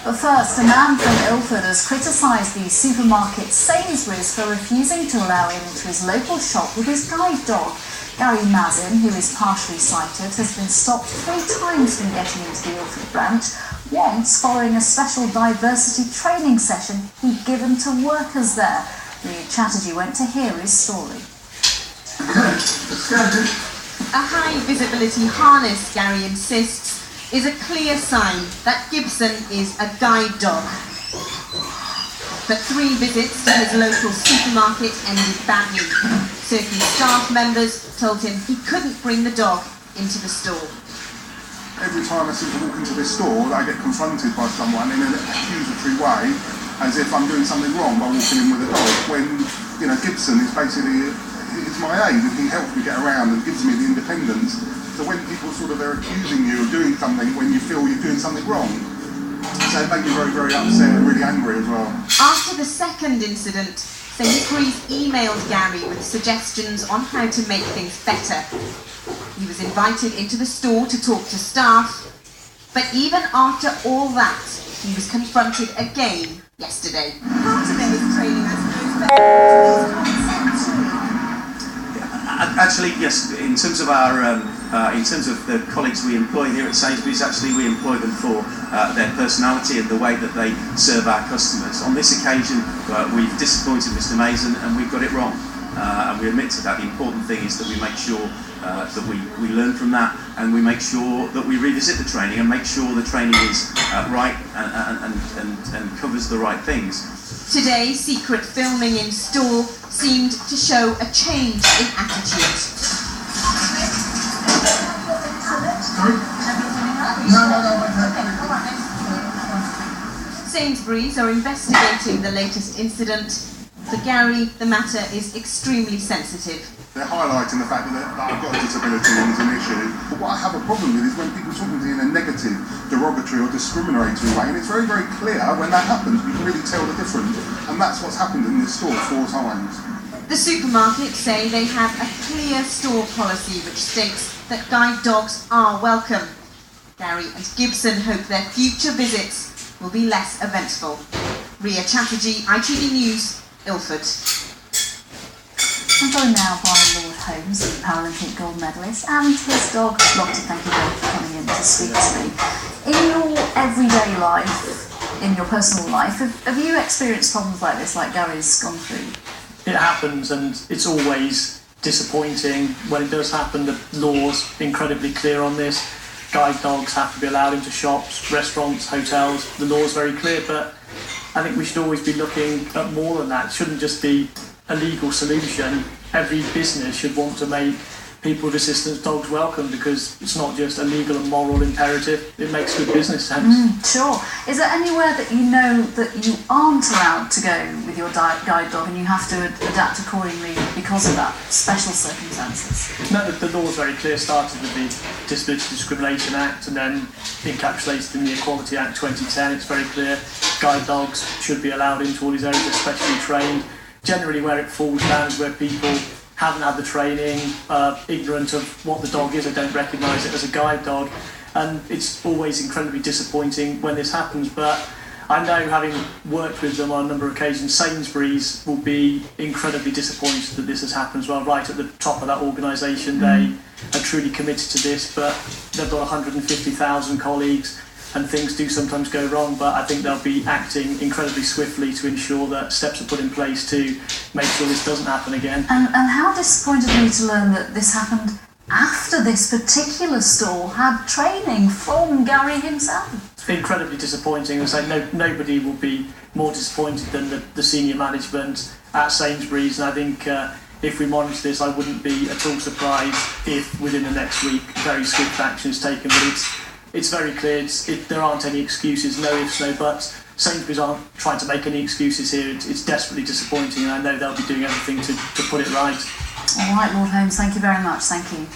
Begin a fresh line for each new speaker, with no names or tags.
But first, a man from Ilford has criticised the supermarket Sainsbury's for refusing to allow him into his local shop with his guide dog. Gary Mazin, who is partially sighted, has been stopped 3 times from getting into the Ilford branch, once following a special diversity training session he'd given to workers there. Ria Chatterjee went to hear his story.
A high visibility harness, Gary insists, is a clear sign that Gibson is a guide dog. But 3 visits to his local supermarket ended badly. Certain staff members told him he couldn't bring the dog into the store.
Every time I seem to walk into this store, I get confronted by someone in an accusatory way, as if I'm doing something wrong by walking in with a dog, when, Gibson is basically, it's my aid, and he helps me get around and gives me the independence. So when people are accusing you of doing something when you feel you're doing something wrong, so it made me very, very upset and really angry as well.
After the second incident, Sainsbury's emailed Gary with suggestions on how to make things better. He was invited into the store to talk to staff, but even after all that, he was confronted again yesterday. Part of his training, I suppose,
Actually, yes. In terms of the colleagues we employ here at Sainsbury's, actually we employ them for their personality and the way that they serve our customers. On this occasion, we've disappointed Mr. Mason and we've got it wrong, and we admit to that. The important thing is that we make sure that we learn from that, and we make sure that we revisit the training and make sure the training is right and covers the right things.
Today, secret filming in store seemed to show a change in attitude. Sainsbury's are investigating the latest incident. For Gary, the matter is extremely sensitive.
They're highlighting the fact that I've got a disability and it's an issue. But what I have a problem with is when people talk to me in a negative, derogatory or discriminatory way, and it's very, very clear when that happens. You can really tell the difference, and that's what's happened in this store 4 times.
The supermarket say they have a clear store policy which states that guide dogs are welcome. Gary and Gibson hope their future visits will be less eventful. Ria Chatterjee, ITV News, Ilford.
I'm joined now by Lord Holmes, the Paralympic gold medalist, and his dog, Lottie. Thank you both for coming in to speak to me. In your everyday life, in your personal life, have you experienced problems like this, like Gary's gone through?
It happens, and it's always disappointing when it does happen. The law's incredibly clear on this. Guide dogs have to be allowed into shops, restaurants, hotels. The law's very clear, but I think we should always be looking at more than that. It shouldn't just be a legal solution. Every business should want to make people with assistance dogs welcome, because it's not just a legal and moral imperative, it makes good business sense.
Sure. Is there anywhere that you know that you aren't allowed to go with your guide dog and you have to adapt accordingly because of that special circumstances?
No, the law is very clear, started with the Disability Discrimination Act and then encapsulated in the Equality Act 2010. It's very clear guide dogs should be allowed into all these areas, they're specially trained. Generally where it falls down is where people haven't had the training, ignorant of what the dog is, they don't recognise it as a guide dog, and it's always incredibly disappointing when this happens. But I know, having worked with them on a number of occasions, Sainsbury's will be incredibly disappointed that this has happened as well. Right at the top of that organisation, they are truly committed to this, but they've got 150,000 colleagues, and things do sometimes go wrong, but I think they'll be acting incredibly swiftly to ensure that steps are put in place to make sure this doesn't happen again.
And how disappointed were you to learn that this happened after this particular store had training from Gary himself?
It's incredibly disappointing. As I say, nobody will be more disappointed than the senior management at Sainsbury's, and I think if we monitor this, I wouldn't be at all surprised if within the next week very swift action is taken. But it's very clear, there aren't any excuses, no ifs, no buts. Sainsbury's aren't trying to make any excuses here. It's desperately disappointing, and I know they'll be doing everything to put it right.
All right, Lord Holmes, thank you very much. Thank you.